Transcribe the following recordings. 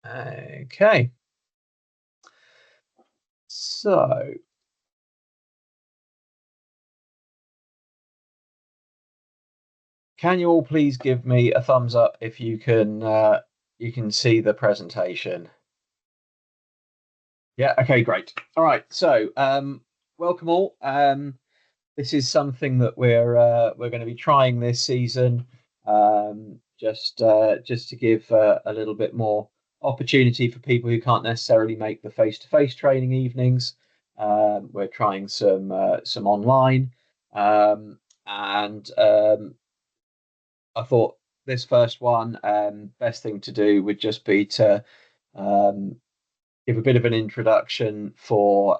Okay. So, can you all please give me a thumbs up if you can see the presentation? Yeah. Okay. Great. All right. So, welcome all. This is something that we're going to be trying this season, just to give a little bit more opportunity for people who can't necessarily make the face-to-face training evenings. We're trying some online, and I thought this first one, best thing to do would just be to um, give a bit of an introduction for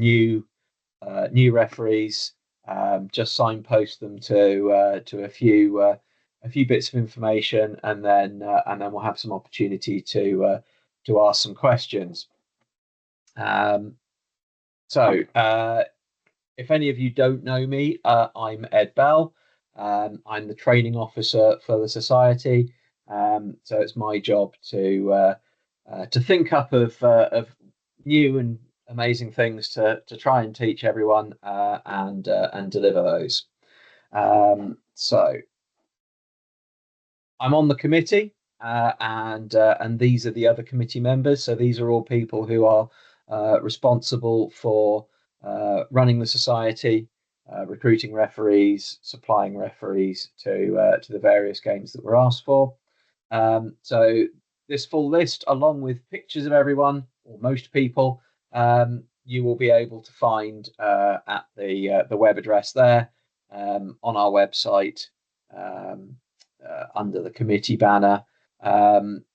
new referees, just signpost them to a few bits of information, and then we'll have some opportunity to ask some questions. Um, so, if any of you don't know me, I'm Ed Bell. I'm the training officer for the society. So it's my job to think up of new and amazing things to try and teach everyone, and deliver those. So I'm on the committee, and these are the other committee members. So these are all people who are responsible for running the society, recruiting referees, supplying referees to the various games that we're asked for. So this full list, along with pictures of everyone or most people, you will be able to find at the web address there, on our website, um, under the committee banner.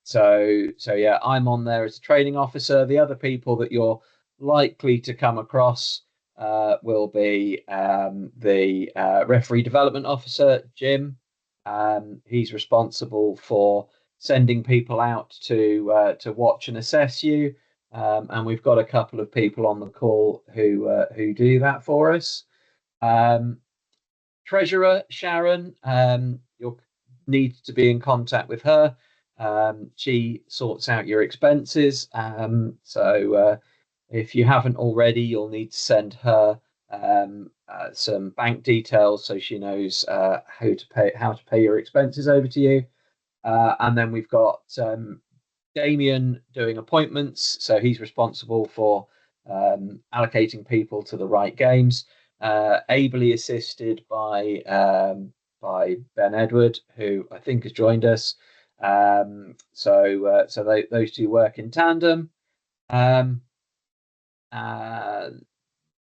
So yeah, I'm on there as a training officer. The other people that you're likely to come across will be the referee development officer, Jim. He's responsible for sending people out to watch and assess you. And we've got a couple of people on the call who do that for us. Um, Treasurer Sharon, you'll need to be in contact with her. She sorts out your expenses. So if you haven't already, you'll need to send her some bank details so she knows how to pay your expenses over to you. And then we've got Damien doing appointments, so he's responsible for allocating people to the right games, ably assisted by Ben Edward, who I think has joined us. So those two work in tandem. Um, uh,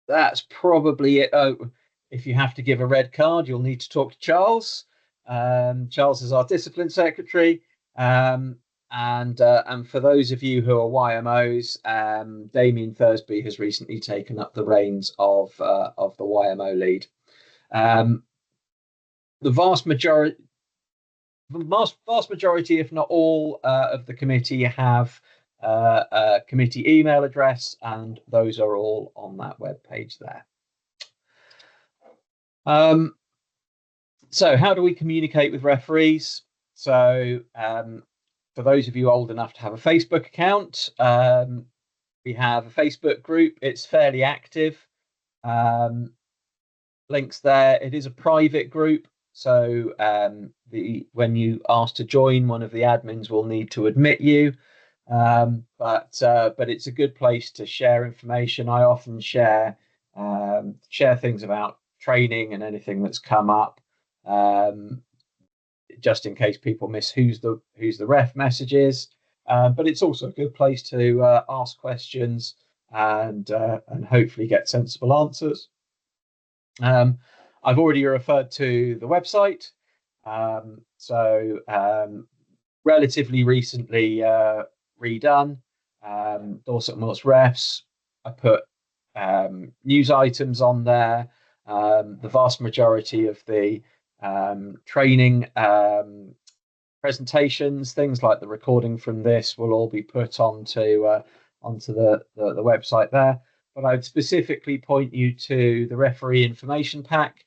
that's probably it. Oh, if you have to give a red card, you'll need to talk to Charles. Charles is our discipline secretary. Um, and for those of you who are YMOs, Damien Thursby has recently taken up the reins of the YMO lead. Um, the vast majority, if not all, of the committee have a committee email address, and those are all on that web page there. So how do we communicate with referees? So for those of you old enough to have a Facebook account, we have a Facebook group. It's fairly active. Links there. It is a private group, so when you ask to join, one of the admins will need to admit you. But it's a good place to share information. I often share things about training and anything that's come up, just in case people miss who's the ref messages. But it's also a good place to ask questions and hopefully get sensible answers. I've already referred to the website. Relatively recently redone. Dorset and Wilts refs. I put news items on there. The vast majority of the training presentations, things like the recording from this, will all be put onto the website there. But I would specifically point you to the referee information pack.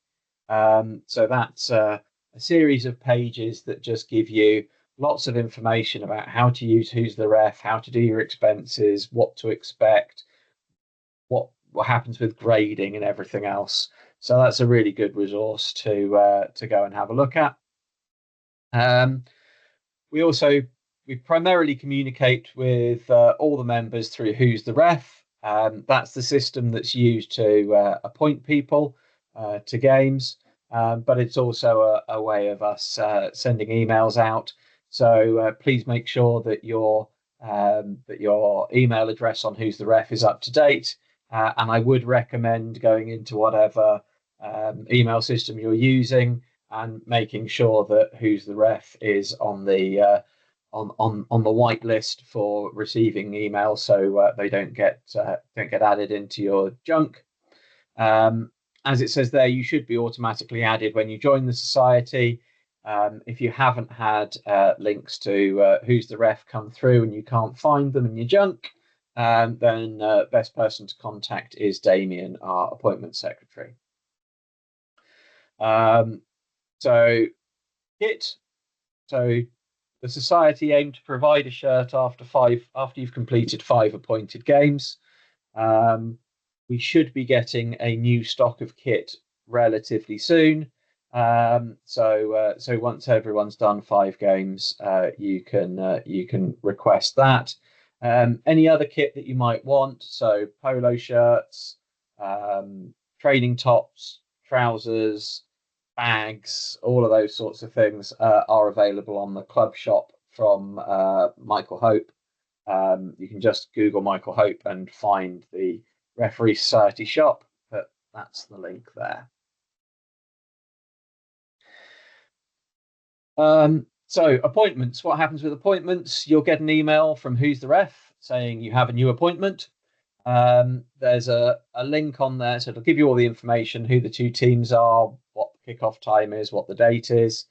So that's a series of pages that just give you lots of information about how to use Who's the Ref, how to do your expenses, what to expect, what happens with grading and everything else. So that's a really good resource to go and have a look at. Um, we also we primarily communicate with all the members through Who's the Ref. That's the system that's used to appoint people to games, but it's also a way of us sending emails out. So please make sure that your email address on Who's the Ref is up to date. And I would recommend going into whatever email system you're using and making sure that Who's the Ref is on the on the white list for receiving emails, so they don't get added into your junk. Um, as it says there, you should be automatically added when you join the society. If you haven't had links to Who's the Ref come through and you can't find them in your junk, then best person to contact is Damien, our appointment secretary. So kit. So the society aim to provide a shirt after you've completed 5 appointed games. We should be getting a new stock of kit relatively soon. So once everyone's done 5 games, you can request that. Any other kit that you might want, so polo shirts, training tops, trousers, bags, all of those sorts of things are available on the club shop from Michael Hope. You can just Google Michael Hope and find the Referee Society shop, but that's the link there. So appointments, what happens with appointments? You'll get an email from Who's the Ref saying you have a new appointment. There's a link on there, so it'll give you all the information, who the 2 teams are, what the kickoff time is, what the date is.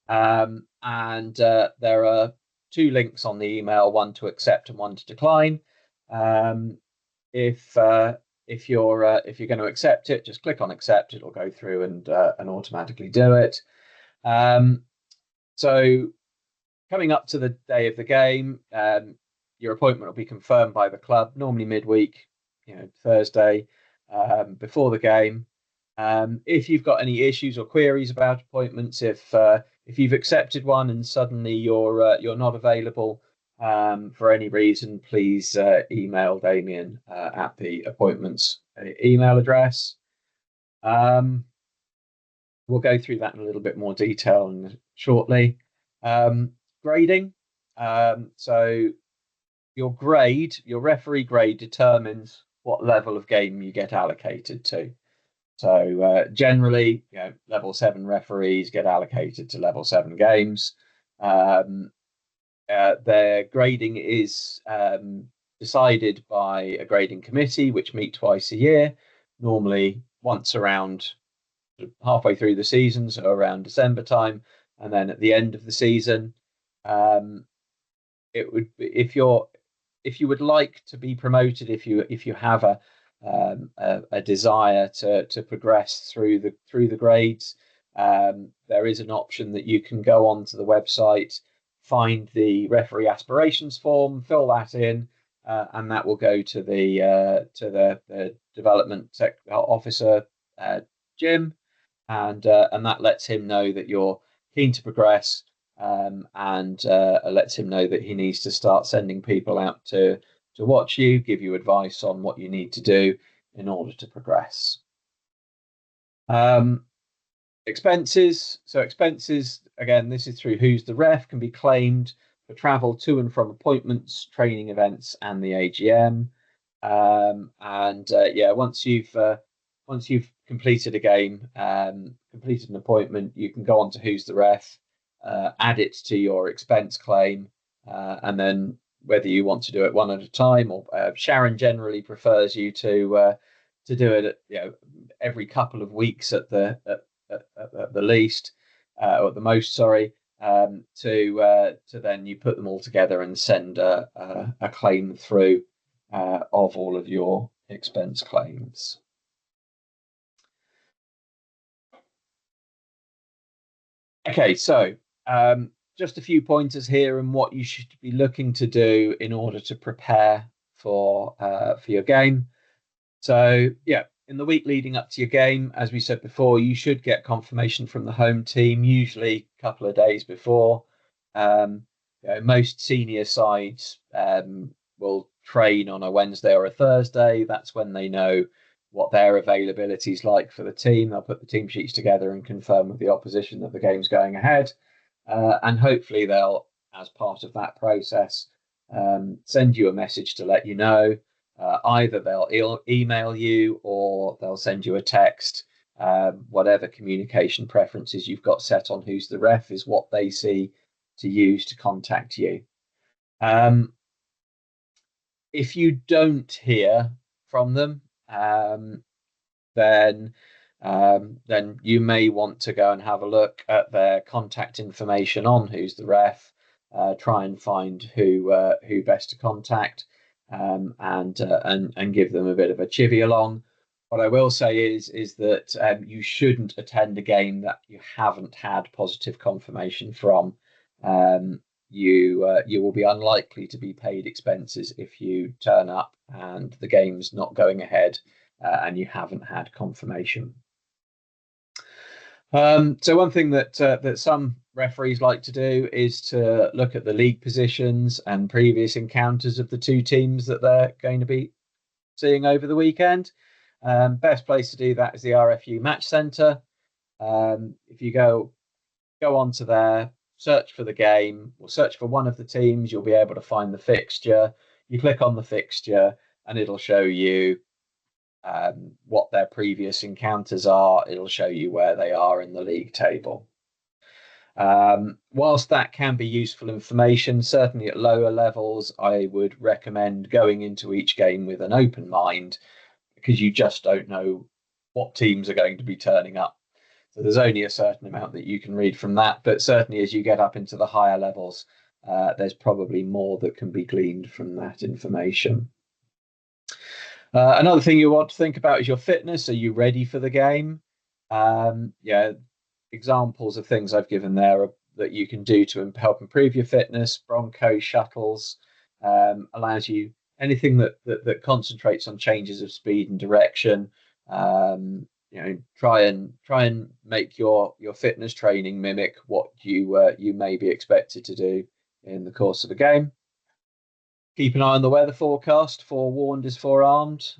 And there are 2 links on the email, one to accept and one to decline. If you're going to accept it, just click on accept. It'll go through and automatically do it. So coming up to the day of the game, your appointment will be confirmed by the club, normally midweek, Thursday, before the game. If you've got any issues or queries about appointments, if you've accepted one and suddenly you're not available for any reason, please email Damien at the appointments email address. We'll go through that in a little bit more detail shortly. Grading. So your referee grade determines what level of game you get allocated to. So generally, level 7 referees get allocated to level 7 games. Their grading is decided by a grading committee, which meet twice a year, normally once around halfway through the season, so around December time, and then at the end of the season. It would be, if you would like to be promoted, if you have a desire to progress through the grades, there is an option that you can go onto the website, find the referee aspirations form, fill that in, and that will go to the development officer, Jim, and that lets him know that you're keen to progress, and lets him know that he needs to start sending people out to watch you, give you advice on what you need to do in order to progress. Expenses. So expenses, again, this is through Who's the Ref, can be claimed for travel to and from appointments, training events, and the AGM. Once you've completed a game, completed an appointment, you can go on to Who's the Ref, add it to your expense claim, and then whether you want to do it one at a time, or Sharon generally prefers you to do it every couple of weeks at the least, or at the most, sorry, to then you put them all together and send a claim through of all of your expense claims. Okay, so just a few pointers here and what you should be looking to do in order to prepare for your game. So yeah, in the week leading up to your game, as we said before, you should get confirmation from the home team, usually a couple of days before. Most senior sides will train on a Wednesday or a Thursday. That's when they know what their availability is like for the team. They'll put the team sheets together and confirm with the opposition that the game's going ahead. And hopefully they'll, as part of that process, send you a message to let you know. Either they'll email you or they'll send you a text. Whatever communication preferences you've got set on who's the ref is what they see to use to contact you. If you don't hear from them, then you may want to go and have a look at their contact information on who's the ref. Try and find who best to contact, and give them a bit of a chivvy along. What I will say is that you shouldn't attend a game that you haven't had positive confirmation from. You will be unlikely to be paid expenses if you turn up and the game's not going ahead and you haven't had confirmation. So one thing that some referees like to do is to look at the league positions and previous encounters of the two teams that they're going to be seeing over the weekend. Best place to do that is the RFU Match Centre. If you go onto there, search for the game, or search for one of the teams, you'll be able to find the fixture. You click on the fixture and it'll show you what their previous encounters are. It'll show you where they are in the league table. Whilst that can be useful information, certainly at lower levels, I would recommend going into each game with an open mind, because you just don't know what teams are going to be turning up. So there's only a certain amount that you can read from that, but certainly as you get up into the higher levels, there's probably more that can be gleaned from that information. Another thing you want to think about is your fitness. Are you ready for the game? Examples of things I've given there that you can do to help improve your fitness. Bronco shuttles allows you anything that concentrates on changes of speed and direction. Try and make your fitness training mimic what you may be expected to do in the course of a game. Keep an eye on the weather forecast. Forewarned is forearmed.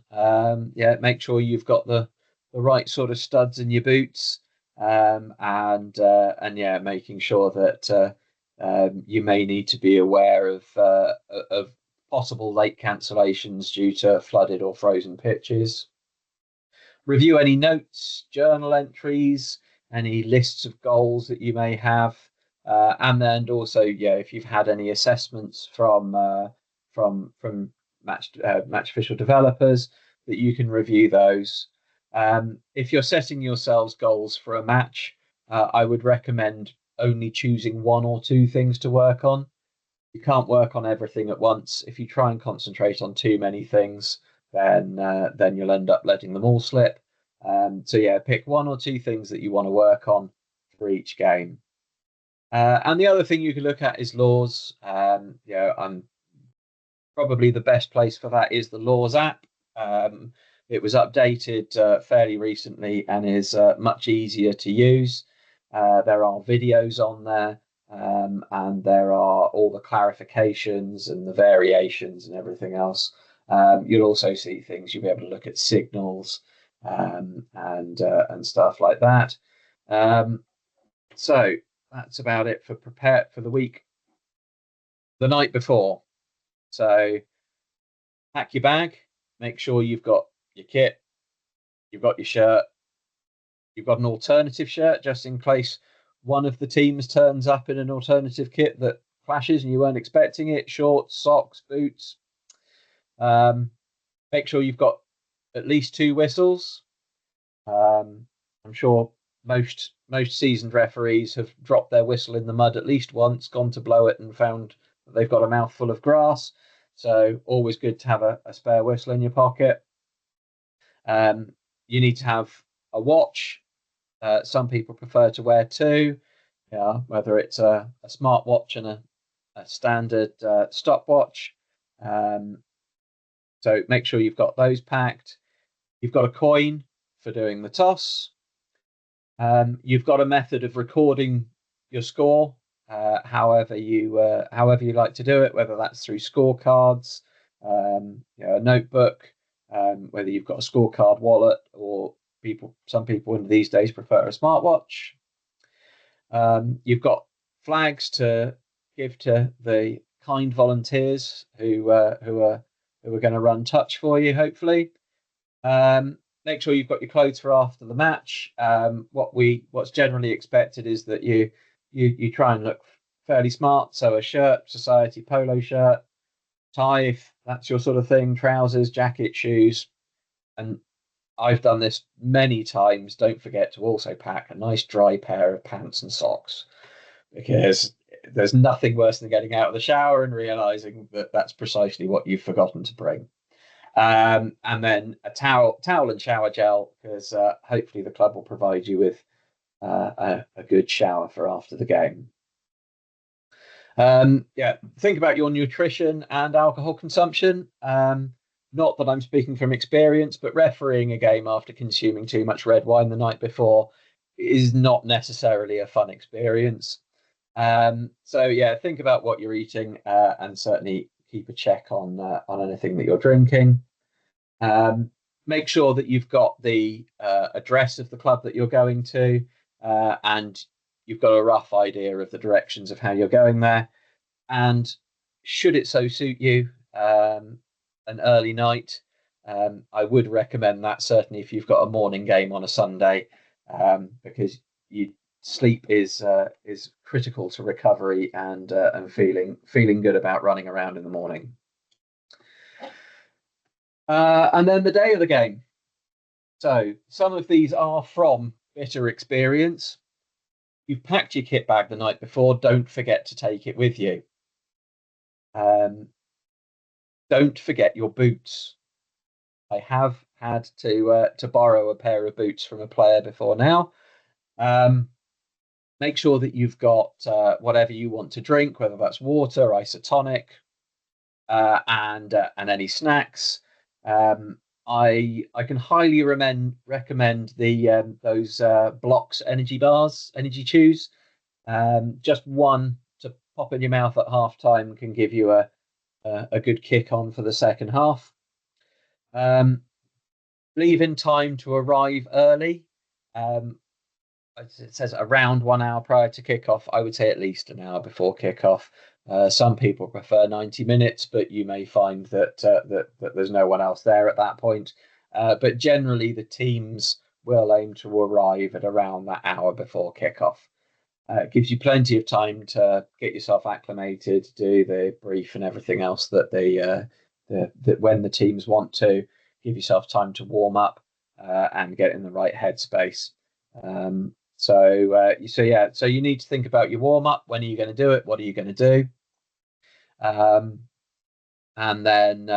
Make sure you've got the right sort of studs in your boots, and making sure that you may need to be aware of possible late cancellations due to flooded or frozen pitches. Review any notes, journal entries, any lists of goals that you may have, and then also, if you've had any assessments from match official developers, that you can review those. If you're setting yourselves goals for a match, I would recommend only choosing one or two things to work on. You can't work on everything at once. If you try and concentrate on too many things, then you'll end up letting them all slip. Pick one or two things that you want to work on for each game. And the other thing you can look at is laws. Probably the best place for that is the Laws app. It was updated fairly recently and is much easier to use. There are videos on there, and there are all the clarifications and the variations and everything else. You'll also see things. You'll be able to look at signals and stuff like that. So that's about it for prepare for the week. The night before. So pack your bag, make sure you've got your kit, you've got your shirt, you've got an alternative shirt just in case one of the teams turns up in an alternative kit that clashes and you weren't expecting it. Shorts, socks, boots. Make sure you've got at least 2 whistles. I'm sure most seasoned referees have dropped their whistle in the mud at least once, gone to blow it and found that they've got a mouthful of grass. So always good to have a spare whistle in your pocket. You need to have a watch. Some people prefer to wear 2. Yeah, whether it's a smartwatch and a standard stopwatch. Um, so make sure you've got those packed. You've got a coin for doing the toss. You've got a method of recording your score, however you like to do it, whether that's through scorecards, a notebook, whether you've got a scorecard wallet, or some people in these days prefer a smartwatch. You've got flags to give to the kind volunteers who are going to run touch for you, hopefully. Make sure you've got your clothes for after the match. What's generally expected is that you try and look fairly smart. So a shirt, society polo shirt, tie if that's your sort of thing, trousers, jacket, shoes. And I've done this many times. Don't forget to also pack a nice dry pair of pants and socks, because there's nothing worse than getting out of the shower and realizing that that's precisely what you've forgotten to bring. And then a towel and shower gel, because hopefully the club will provide you with a good shower for after the game. Yeah, think about your nutrition and alcohol consumption. Not that I'm speaking from experience, but refereeing a game after consuming too much red wine the night before is not necessarily a fun experience. So yeah, think about what you're eating, and certainly keep a check on anything that you're drinking. Um, Make sure that you've got the address of the club that you're going to, and you've got a rough idea of the directions of how you're going there. And should it so suit you, an early night, I would recommend that, certainly if you've got a morning game on a Sunday, because sleep is critical to recovery and feeling good about running around in the morning. And then the day of the game. So some of these are from bitter experience. You've packed your kit bag the night before. Don't forget to take it with you. Um, don't forget your boots. I have had to borrow a pair of boots from a player before now. Um, Make sure that you've got whatever you want to drink, whether that's water, isotonic, and any snacks. Um, I can highly recommend the those blocks energy bars, energy chews. Just one to pop in your mouth at half time can give you a good kick on for the second half. Um, leave in time to arrive early. Um, it says around 1 hour prior to kickoff. I would say at least an hour before kickoff. Some people prefer 90 minutes, but you may find that there's no one else there at that point. But generally, the teams will aim to arrive at around that hour before kickoff. It gives you plenty of time to get yourself acclimated, do the brief and everything else that when the teams want to, give yourself time to warm up and get in the right headspace. So you need to think about your warm up. When are you going to do it? What are you going to do? Um, and then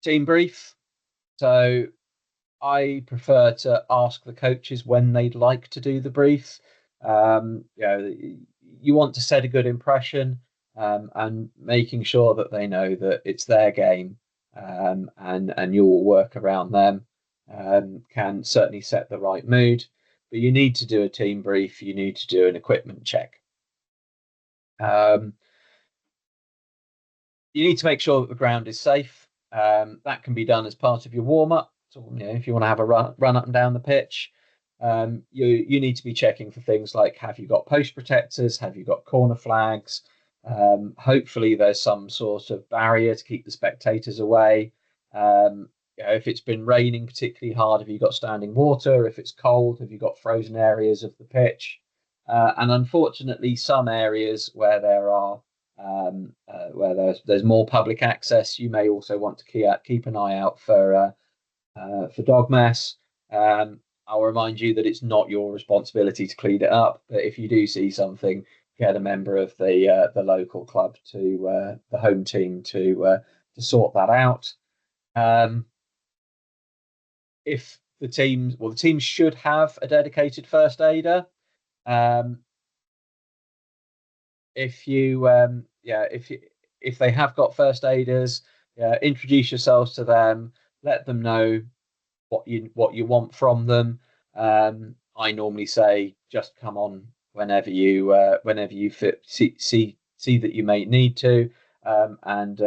team brief. So I prefer to ask the coaches when they'd like to do the brief. You want to set a good impression, and making sure that they know that it's their game, and you'll work around them, can certainly set the right mood. But you need to do a team brief. You need to do an equipment check. Um, you need to make sure that the ground is safe. That can be done as part of your warm up. So, if you want to have a run up and down the pitch, you need to be checking for things like, have you got post protectors? Have you got corner flags? Hopefully, there's some sort of barrier to keep the spectators away. If it's been raining particularly hard, have you got standing water? If it's cold, have you got frozen areas of the pitch? And unfortunately, some areas where there's more public access, you may also want to keep an eye out for dog mess. I'll remind you that it's not your responsibility to clean it up, but if you do see something, get a member of the local club, to the home team, to sort that out. If the teams should have a dedicated first aider. Um, if you yeah if they have got first aiders, introduce yourselves to them, let them know what you want from them. I normally say just come on whenever you see that you may need to, and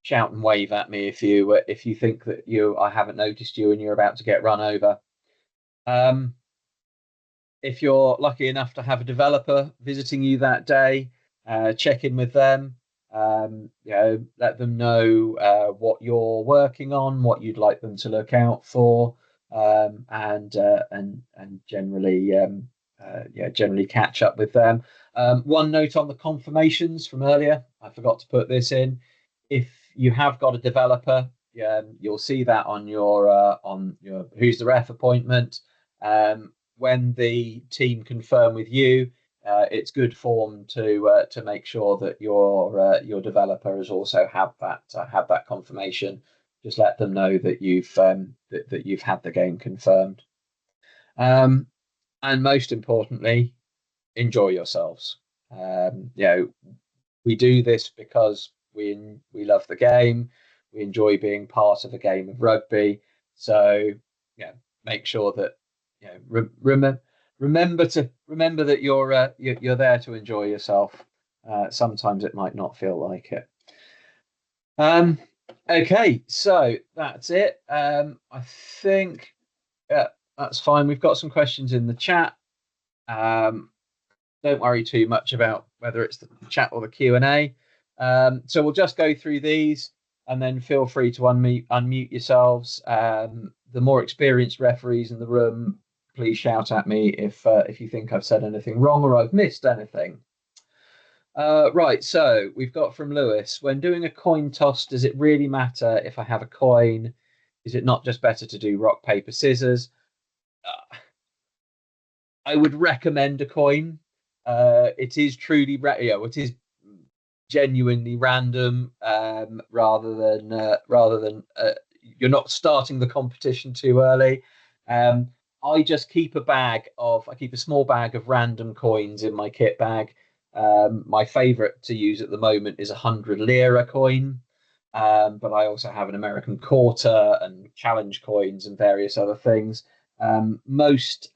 shout and wave at me if you think that you I haven't noticed you and you're about to get run over. Um, if you're lucky enough to have a developer visiting you that day, check in with them. Let them know what you're working on, what you'd like them to look out for, and generally catch up with them. One note on the confirmations from earlier, I forgot to put this in. If you have got a developer, you'll see that on your who's the ref appointment. When the team confirm with you, it's good form to make sure that your developer has also have that confirmation. Just let them know that you've had the game confirmed. And most importantly, enjoy yourselves. We do this because we love the game. We enjoy being part of a game of rugby. So make sure that remember that you're there to enjoy yourself. Sometimes it might not feel like it. Okay, so that's it. I think that's fine. We've got some questions in the chat. Don't worry too much about whether it's the chat or the Q&A. So we'll just go through these, and then feel free to unmute yourselves. The more experienced referees in the room, please shout at me if you think I've said anything wrong or I've missed anything. Right, so we've got from Lewis, when doing a coin toss, does it really matter if I have a coin? Is it not just better to do rock, paper, scissors? I would recommend a coin. It is truly, it is genuinely random, rather than you're not starting the competition too early. I just keep I keep a small bag of random coins in my kit bag. My favourite to use at the moment is 100 lira coin, but I also have an American quarter and challenge coins and various other things. Most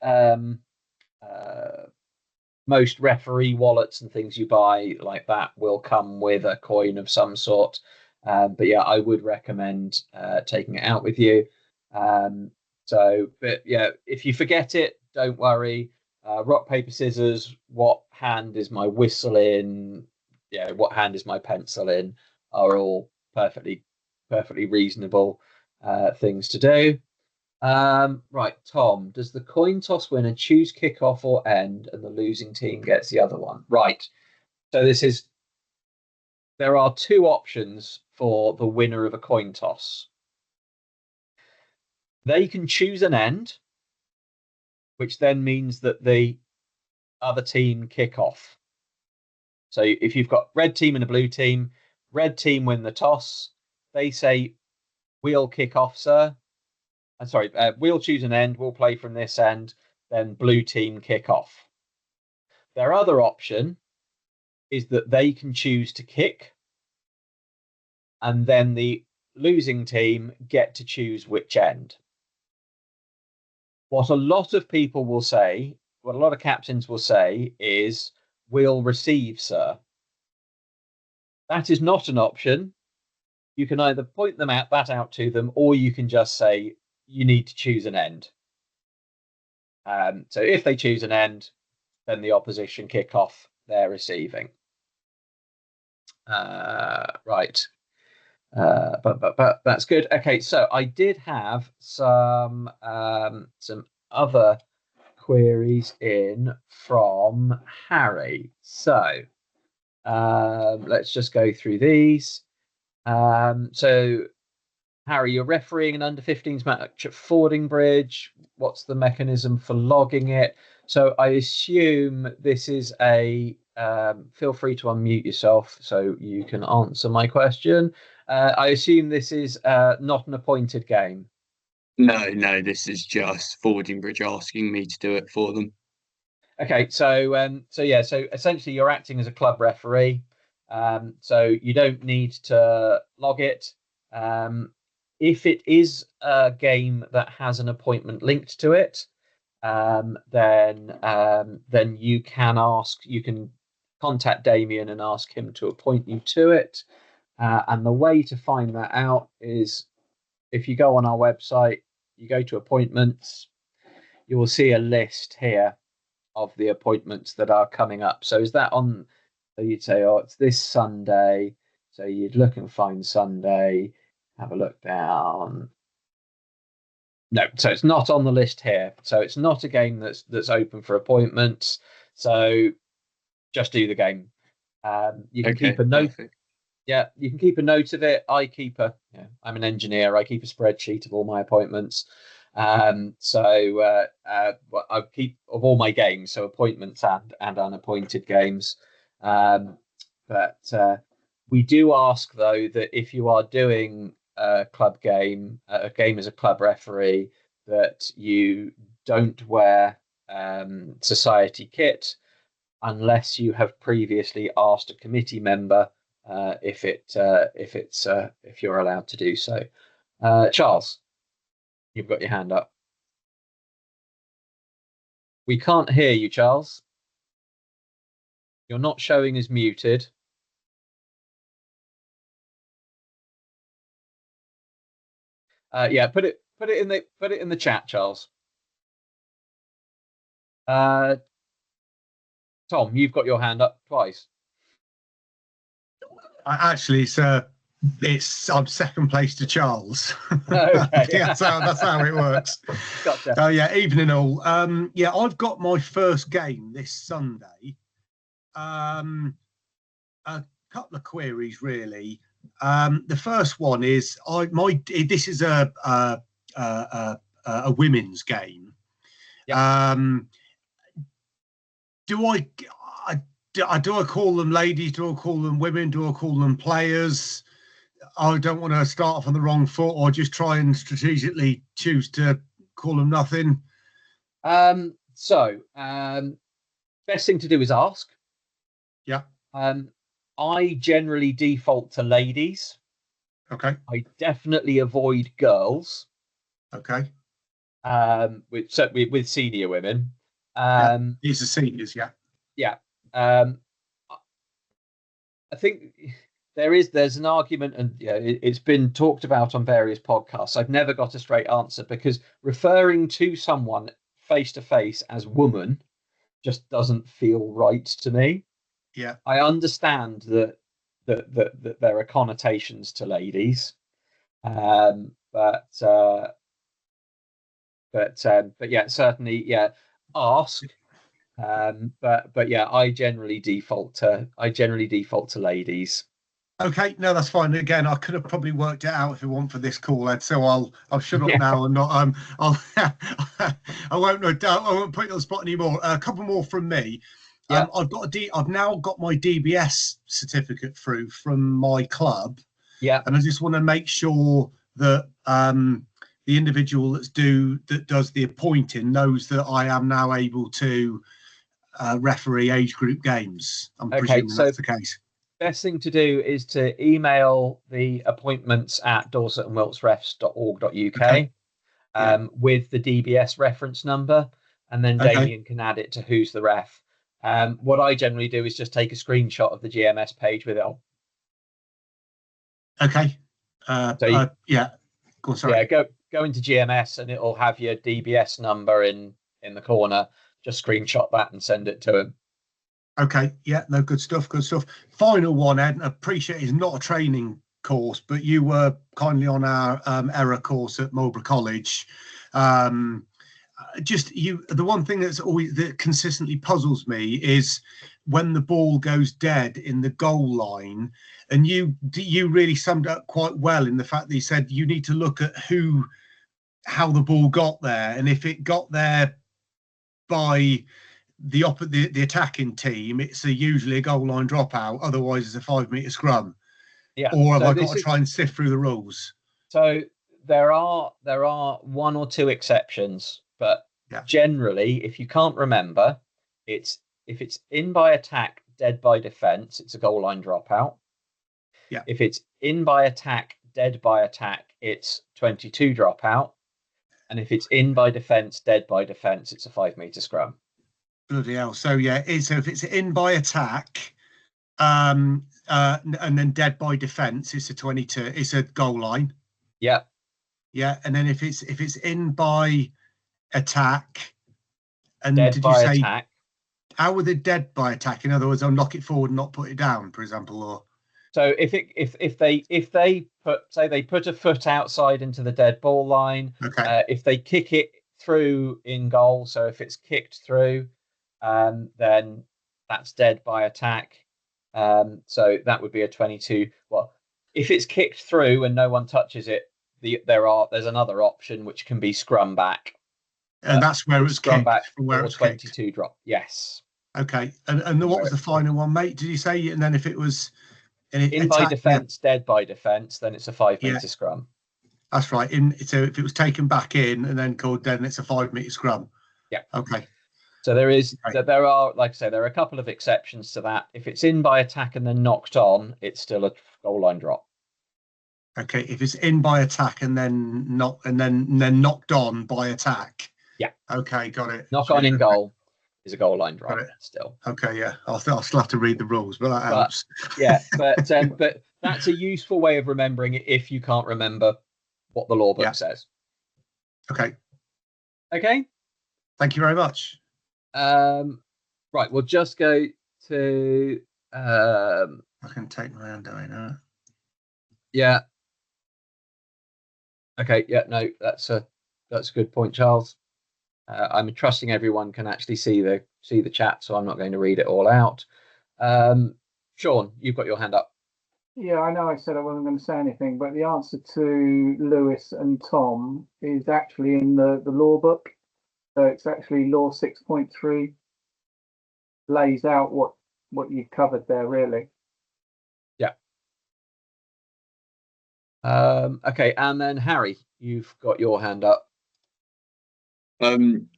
referee wallets and things you buy like that will come with a coin of some sort. But yeah, I would recommend taking it out with you. But yeah, if you forget it, don't worry. Rock, paper, scissors. What hand is my whistle in? Yeah, what hand is my pencil in? Are all perfectly reasonable things to do. Right, Tom, does the coin toss winner choose kickoff or end and the losing team gets the other one? Right. So there are two options for the winner of a coin toss. They can choose an end, which then means that the other team kick off. So if you've got red team and a blue team, red team win the toss. They say, we'll kick off, sir. I'm sorry, we'll choose an end. We'll play from this end. Then blue team kick off. Their other option is that they can choose to kick, and then the losing team get to choose which end. What a lot of people will say, what a lot of captains will say is, we'll receive, sir. That is not an option. You can either point that out to them, or you can just say, you need to choose an end. So if they choose an end, then the opposition kick off their receiving. Right. But that's good. Okay, so I did have some other queries in from Harry. So let's just go through these. So Harry, you're refereeing an under-15s match at Fordingbridge. What's the mechanism for logging it? So I assume this is a feel free to unmute yourself so you can answer my question. I assume this is not an appointed game. No, no, this is just Fordingbridge asking me to do it for them. Okay, so essentially you're acting as a club referee. So you don't need to log it. Um, if it is a game that has an appointment linked to it, then you can contact Damien and ask him to appoint you to it. And the way to find that out is if you go on our website, you go to appointments, you will see a list here of the appointments that are coming up. So is that on? So you'd say, oh, it's this Sunday. So you'd look and find Sunday. Have a look down. No, so it's not on the list here. So it's not a game that's open for appointments. So just do the game. You can Okay, keep a note. perfect. Yeah, you can keep a note of it. I'm an engineer. I keep a spreadsheet of all my appointments. I keep of all my games, so appointments and unappointed games. Um, but we do ask though that if you are doing a game as a club referee, that you don't wear society kit unless you have previously asked a committee member if you're allowed to do so. Charles, you've got your hand up. We can't hear you, Charles. You're not showing as muted. Yeah, put it in the chat, Charles. Uh, Tom, you've got your hand up twice. Actually, it's I'm second place to Charles. Okay. Yeah, that's how it works. Gotcha. Oh yeah, evening all. Yeah, I've got my first game this Sunday. A couple of queries really. The first one is this is a women's game. Yep. Do I call them ladies? Do I call them women? Do I call them players? I don't want to start off on the wrong foot or just try and strategically choose to call them nothing. Best thing to do is ask. Yeah. I generally default to ladies. Okay. I definitely avoid girls. Okay. With senior women. These are seniors, yeah. Yeah. I think there's an argument, and it's been talked about on various podcasts. I've never got a straight answer because referring to someone face to face as woman just doesn't feel right to me. Yeah. I understand that there are connotations to ladies, but yeah, certainly, yeah, ask. But yeah, I generally default to ladies. Okay, no, that's fine. Again, I could have probably worked it out if you want for this call, Ed. So I'll shut up now and not I'll I won't put you on the spot anymore. A couple more from me. Yeah. I've now got my DBS certificate through from my club. Yeah. And I just want to make sure that the individual that does the appointing knows that I am now able to referee age group games. I'm presuming that's the case. Best thing to do is to email the appointments at dorsetandwiltsrefs.org.uk with the DBS reference number, and then Damien can add it to who's the ref. What I generally do is just take a screenshot of the GMS page with it on. Okay. Yeah. Go on, sorry. Yeah, go into GMS and it'll have your DBS number in the corner. Just screenshot that and send it to him. Okay, yeah, no, good stuff. Final one, Ed, I appreciate it's not a training course, but you were kindly on our error course at Marlborough College. The one thing that consistently puzzles me is when the ball goes dead in the goal line, and you really summed up quite well in the fact that you said you need to look at how the ball got there, and if it got there by the attacking team, it's usually a goal line dropout. Otherwise, it's a 5 metre scrum. Yeah. Or have I got to try and sift through the rules? So there are one or two exceptions, but Yeah. generally, if you can't remember, if it's in by attack, dead by defense, it's a goal line dropout. Yeah. If it's in by attack, dead by attack, it's 22 dropout. And if it's in by defense, dead by defense, it's a 5 meter scrum. Bloody hell. So yeah, so if it's in by attack, and then dead by defense, it's a 22, it's a goal line. Yeah. Yeah. And then if it's in by attack, and Dead did by you say attack. how were they dead by attack? In other words, I'll knock it forward and not put it down, for example, or So if they put a foot outside into the dead ball line, okay. if they kick it through in goal, so if it's kicked through, then that's dead by attack. So that would be a 22. Well, if it's kicked through and no one touches it, there's another option which can be scrum back. And that's where it was scrum kicked, back from where or it's 22 kicked. drop. Yes. Okay. And what was the final one, mate? Did you say? And then if it was in by defense, dead by defense, then it's a 5 meter scrum. That's right. So if it was taken back in and then called dead, it's a 5 meter scrum. Yeah. Okay. So there are, like I say, there are a couple of exceptions to that. If it's in by attack and then knocked on, it's still a goal line drop. Okay. If it's in by attack and then knocked on by attack. Yeah. Okay, got it. Knock on in goal is a goal line drop still. Okay, yeah. I'll still have to read the rules, but that helps. Yeah, but that's a useful way of remembering it if you can't remember what the law book says. Okay. Okay. Thank you very much. Right, we'll just go to I can take my hand away now. Yeah. Okay, yeah, no, that's a good point, Charles. I'm trusting everyone can actually see the chat, so I'm not going to read it all out. Sean, you've got your hand up. Yeah, I know I said I wasn't going to say anything, but the answer to Lewis and Tom is actually in the law book. So it's actually law 6.3 lays out what you've covered there, really. Yeah. Okay, and then Harry, you've got your hand up.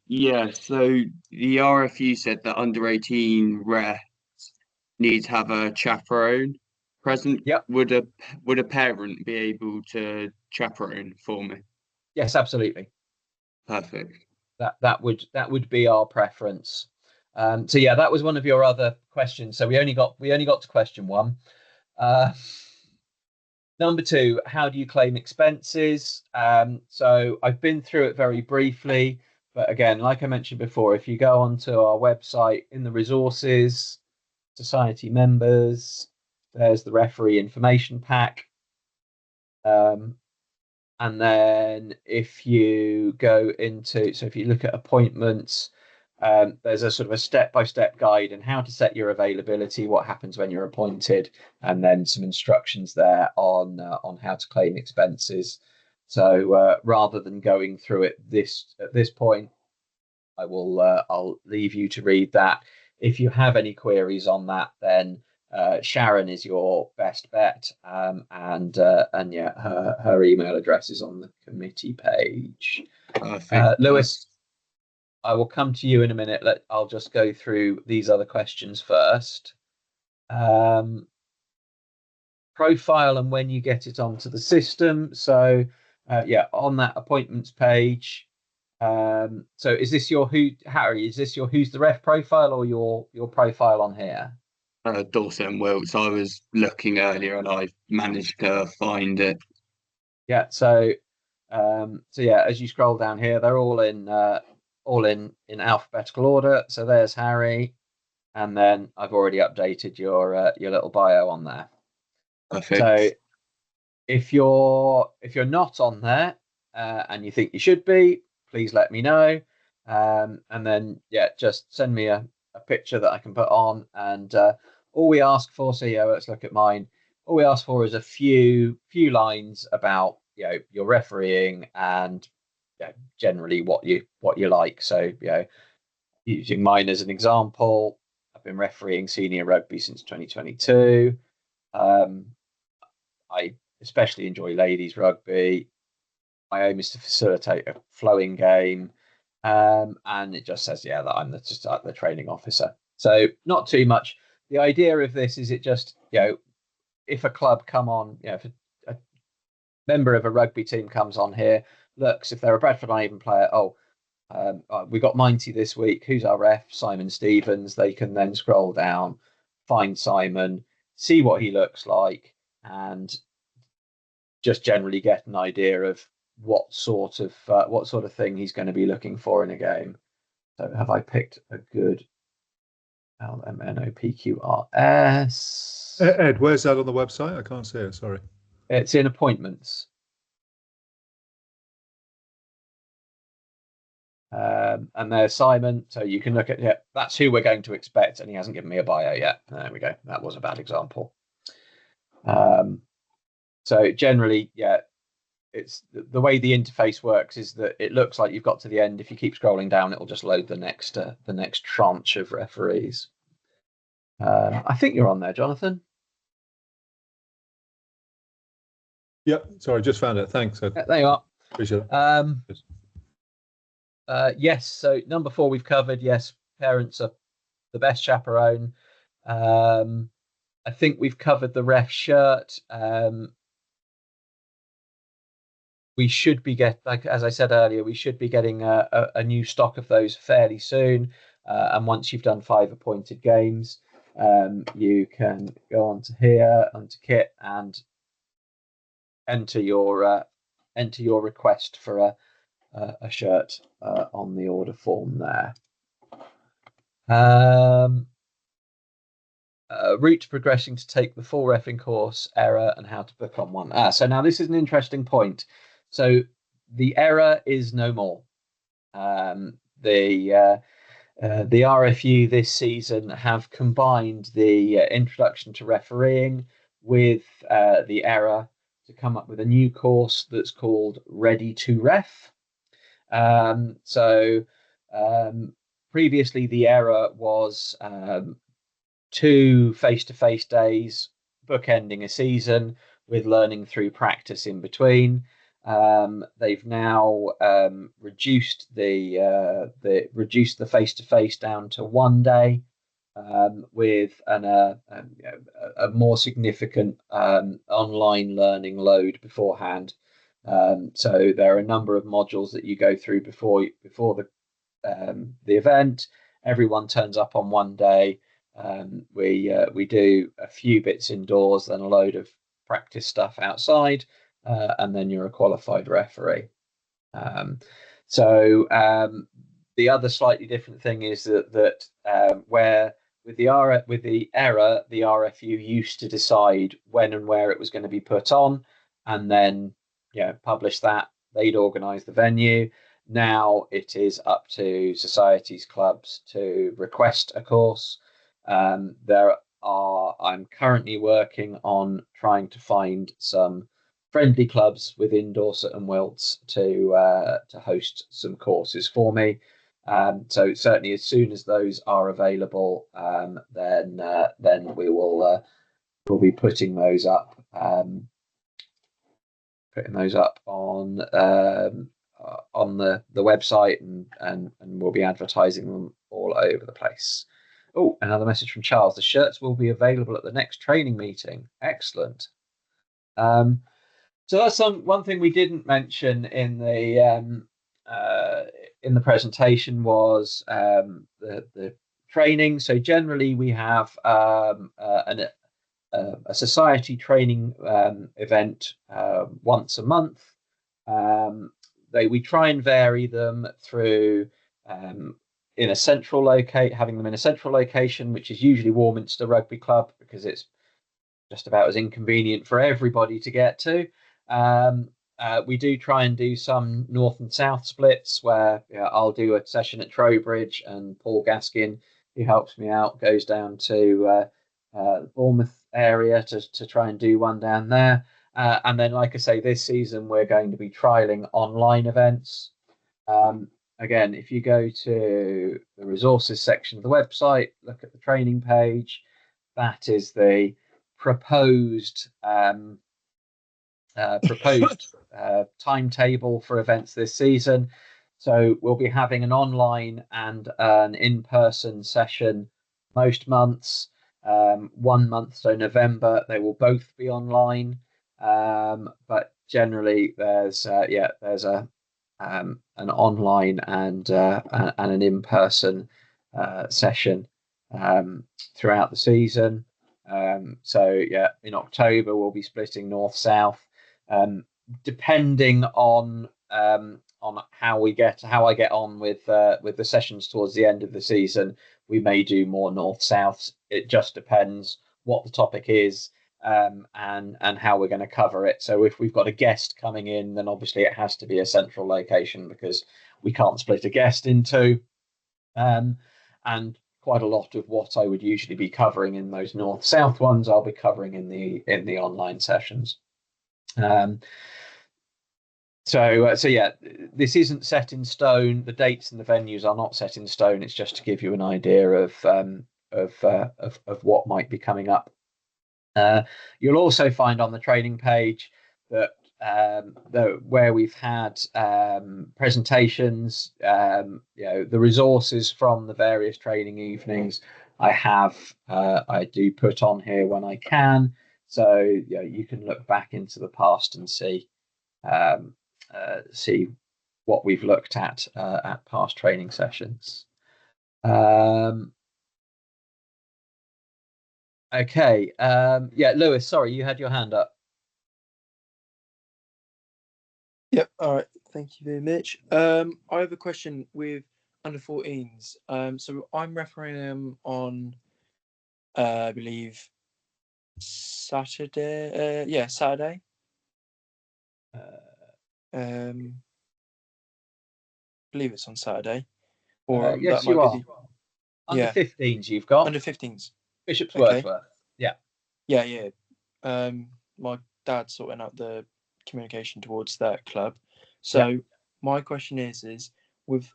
Yeah, so the RFU said that under 18 refs need to have a chaperone present. Yep. Would a parent be able to chaperone for me? Yes, absolutely. Perfect. That would be our preference. So yeah, that was one of your other questions. So we only got to question one. Number two, how do you claim expenses? So I've been through it very briefly, but again, like I mentioned before, if you go onto our website in the resources, society members, there's the referee information pack. And then if you go into, so if you look at appointments, there's a sort of a step-by-step guide on how to set your availability, what happens when you're appointed, and then some instructions there on how to claim expenses. So rather than going through it at this point, I'll leave you to read that. If you have any queries on that, then Sharon is your best bet, and yeah, her email address is on the committee page. Lewis, I will come to you in a minute. I'll just go through these other questions first. Profile and when you get it onto the system. So yeah, on that appointments page. So is this your Harry? Is this your who's the ref profile or your profile on here? Dorset and Wilts. I was looking earlier and I managed to find it. Yeah. So yeah, as you scroll down here, they're all in alphabetical order. So there's Harry, and then I've already updated your little bio on there. Perfect. So if you're not on there and you think you should be, please let me know. And then yeah, just send me a picture that I can put on. And all we ask for, so yeah, let's look at mine. All we ask for is a few lines about your refereeing and generally what you like. So using mine as an example, I've been refereeing senior rugby since 2022. I especially enjoy ladies rugby. my aim is to facilitate a flowing game. And it just says, yeah, that I'm just the training officer. So not too much. The idea of this is it just, if a club come on, if a member of a rugby team comes on here, looks, if they're a Bradford uneven player, we got Minty this week. Who's our ref? Simon Stevens. They can then scroll down, find Simon, see what he looks like, and just generally get an idea of what sort of thing he's going to be looking for in a game. So have I picked a good LMNOPQRS? Ed, where's that on the website? I can't see it. Sorry. It's in appointments. And there's Simon, so you can look at that's who we're going to expect, and he hasn't given me a bio yet. There we go. That was a bad example. So generally, it's the way the interface works is that it looks like you've got to the end. If you keep scrolling down, it'll just load the next tranche of referees. I think you're on there, Jonathan. Yep. Sorry, just found it. Thanks, Ed. There you are. Appreciate it. Yes. So number 4 we've covered. Yes, parents are the best chaperone. I think we've covered the ref shirt. We should be as I said earlier, we should be getting a new stock of those fairly soon. And once you've done 5 appointed games, you can go onto here, onto kit, and enter your request for a shirt on the order form there. Route to progressing to take the full reffing course, error, and how to book on one. So now this is an interesting point. So the error is no more. The RFU this season have combined the introduction to refereeing with the error to come up with a new course that's called Ready to Ref. Previously the error was 2 face-to-face days bookending a season with learning through practice in between. They've now reduced the face-to-face down to 1 day, with a more significant online learning load beforehand. So there are a number of modules that you go through before the event. Everyone turns up on 1 day. We do a few bits indoors, then a load of practice stuff outside, and then you're a qualified referee. The other slightly different thing is that where with the error, the RFU used to decide when and where it was going to be put on, and then publish that. They'd organise the venue. Now it is up to societies, clubs to request a course. I'm currently working on trying to find some friendly clubs within Dorset and Wilts to host some courses for me. So certainly, as soon as those are available, then we'll be putting those up on the website, and we'll be advertising them all over the place. Oh, another message from Charles. The shirts will be available at the next training meeting. Excellent. So that's one thing we didn't mention in the presentation was the training. So generally we have a society training event once a month. We try and vary them through having them in a central location, which is usually Warminster Rugby Club, because it's just about as inconvenient for everybody to get to. We do try and do some north and south splits where I'll do a session at Trowbridge, and Paul Gaskin, who helps me out, goes down to the Bournemouth area to try and do one down there. And then, like I say, this season we're going to be trialing online events. Again, if you go to the resources section of the website, look at the training page, that is the proposed timetable for events this season. So we'll be having an online and an in-person session most months. 1 month, so November, they will both be online. But generally, there's an online and an in-person session throughout the season. So yeah, in October we'll be splitting north-south, depending on how I get on with the sessions towards the end of the season. We may do more north-south. It just depends what the topic is, and how we're going to cover it. So if we've got a guest coming in, then obviously it has to be a central location because we can't split a guest in two. And quite a lot of what I would usually be covering in those north-south ones, I'll be covering in the online sessions. So yeah, this isn't set in stone. The dates and the venues are not set in stone. It's just to give you an idea of what might be coming up. You'll also find on the training page that where we've had presentations, the resources from the various training evenings, I do put on here when I can. So you can look back into the past and see what we've looked at past training sessions. Okay. Yeah, Lewis, sorry, you had your hand up. Yep. All right. Thank you very much. I have a question with under 14s. So I'm refereeing them on, I believe, Saturday. Saturday. I believe it's on Saturday. Or yes, that might you are. be Under 15s, you've got under 15s. Bishop's Okay. Wordsworth. Yeah. Yeah. My dad's sorting out the communication towards that club. So my question is with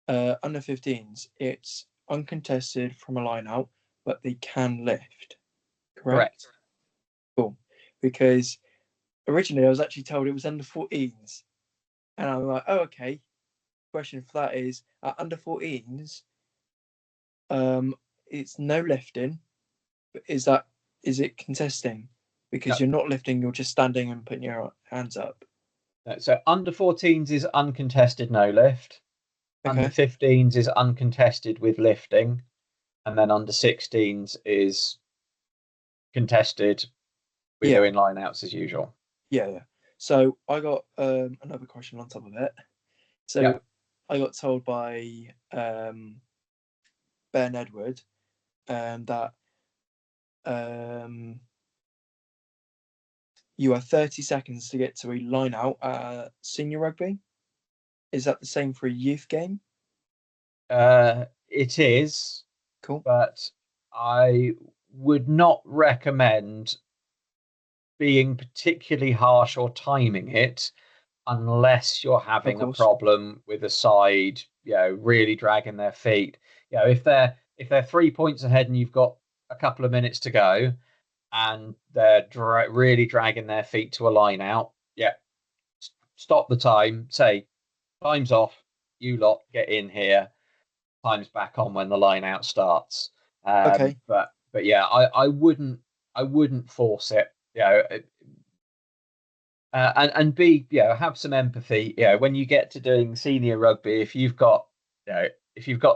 under 15s, it's uncontested from a line out, but they can lift. Correct. Cool. Because originally I was actually told it was under 14s, and I'm like, oh, okay. Question for that is under 14s, it's no lifting, but is it contesting? Because you're not lifting, you're just standing and putting your hands up. So under 14s is uncontested, no lift. Okay. Under 15s is uncontested with lifting, and then under 16s is contested. We're doing line outs as usual. Yeah. So I got another question on top of it. So I got told by Ben Edward that you are 30 seconds to get to a line out senior rugby. Is that the same for a youth game? It is. Cool. But I would not recommend being particularly harsh or timing it unless you're having a problem with a side, really dragging their feet. If they're 3 points ahead and you've got a couple of minutes to go and they're really dragging their feet to a line out, stop the time, say time's off, you lot get in here, time's back on when the line out starts. Okay. But yeah, I wouldn't force it. And be, have some empathy. When you get to doing senior rugby, if you've got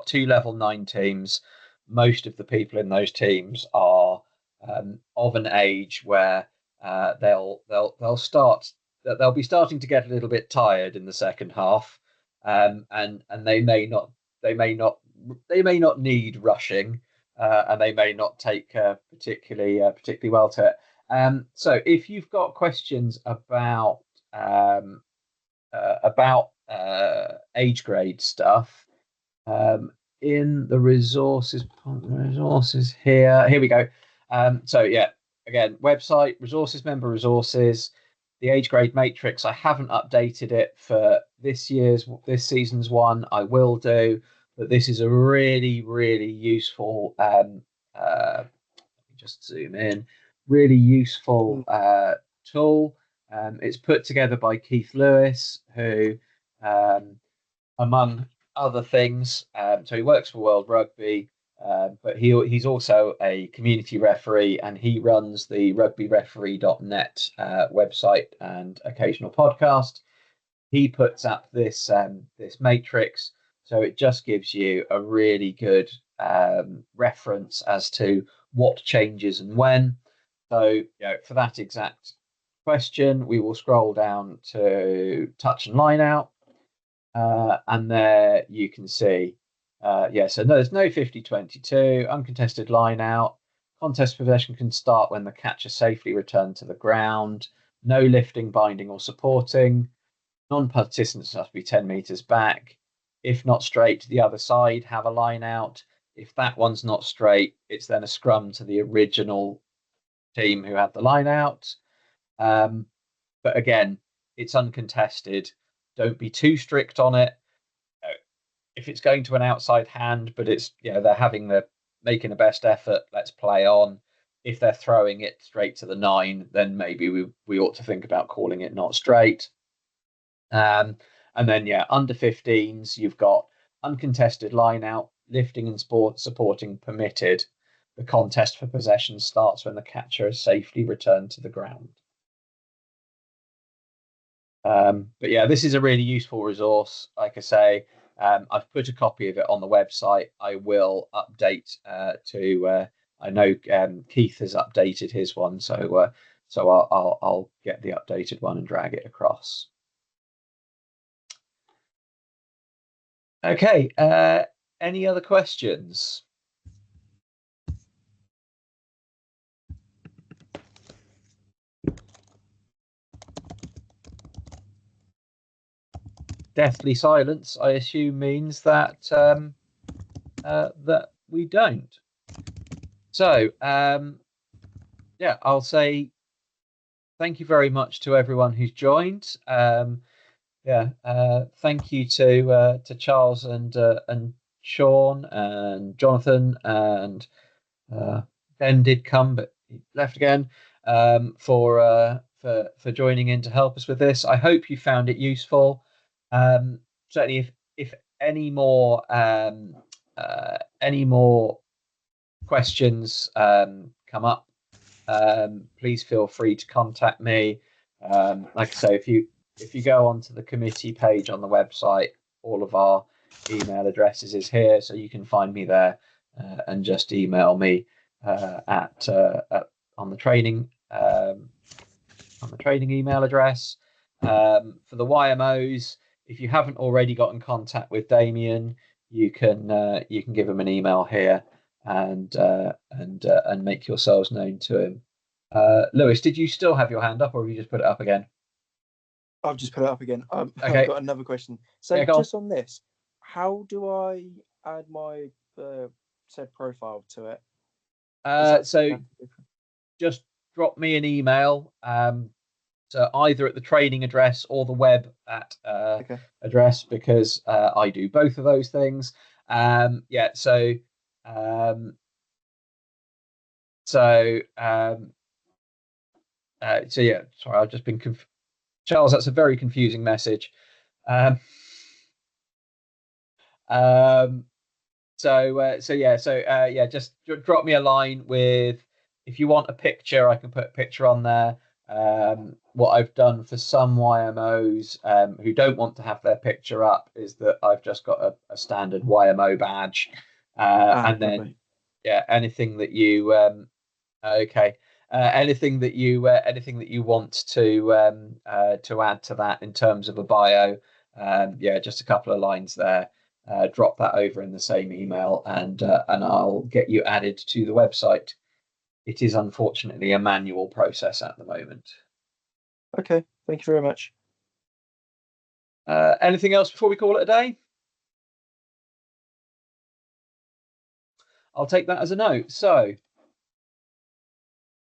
2 level 9 teams, most of the people in those teams are of an age where they'll be starting to get a little bit tired in the second half, and they may not need rushing, and they may not take particularly well to it. So if you've got questions about age grade stuff, in the resources here we go. So again, website, resources, member resources, the age grade matrix. I haven't updated it for this season's one. I will do, but this is a really, really useful let me just zoom in, really useful tool. It's put together by Keith Lewis, who, among other things, so he works for World Rugby, but he's also a community referee, and he runs the rugbyreferee.net website and occasional podcast. He puts up this matrix, so it just gives you a really good reference as to what changes and when. So, for that exact question, we will scroll down to touch and line out, and there you can see, so there's no 50-22, uncontested line out, contest possession can start when the catcher safely returned to the ground, no lifting, binding or supporting, non-participants must be 10 metres back, if not straight, the other side have a line out, if that one's not straight, it's then a scrum to the original team who had the line out. But again, it's uncontested. Don't be too strict on it. If it's going to an outside hand, but it's they're making the best effort, let's play on. If they're throwing it straight to the 9, then maybe we ought to think about calling it not straight. And then under 15s, you've got uncontested line out, lifting and supporting permitted. The contest for possession starts when the catcher is safely returned to the ground. But this is a really useful resource. Like I say, I've put a copy of it on the website. I will update I know Keith has updated his one, so I'll get the updated one and drag it across. Okay. Any other questions? Deathly silence, I assume, means that that we don't. So I'll say thank you very much to everyone who's joined. Thank you to Charles and Sean and Jonathan, and Ben did come but he left again, for joining in to help us with this. I hope you found it useful. Certainly, if any more questions come up, please feel free to contact me. Like I say, if you go onto the committee page on the website, all of our email addresses is here, so you can find me there and just email me on the training email address. For the YMOs, if you haven't already got in contact with Damien, you can give him an email here and make yourselves known to him. Lewis, did you still have your hand up, or have you just put it up again? I've just put it up again. Okay. I've got another question. So just on this, how do I add my said profile to it? So just drop me an email, so either at the training address or the web address, because I do both of those things. Sorry, I've just been Charles, that's a very confusing message. Just drop me a line with, if you want a picture, I can put a picture on there. What I've done for some YMOs who don't want to have their picture up is that I've just got a standard YMO badge, and then anything that you anything that you want to add to that in terms of a bio, just a couple of lines there. Drop that over in the same email, and I'll get you added to the website. It is unfortunately a manual process at the moment. Okay, thank you very much. Anything else before we call it a day? I'll take that as a no. So,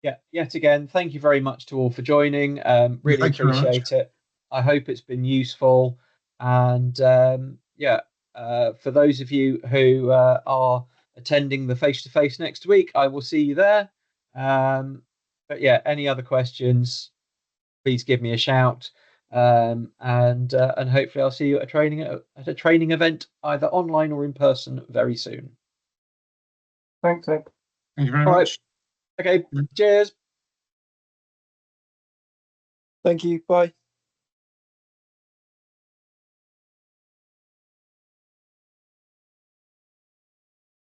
yet again, thank you very much to all for joining. Really appreciate it. I hope it's been useful. And for those of you who are attending the face-to-face next week, I will see you there. Any other questions, please give me a shout. And hopefully I'll see you at a training event, either online or in person, very soon. Thanks, Ed. Thank you very All right. much. Okay, cheers. Thank you. Bye.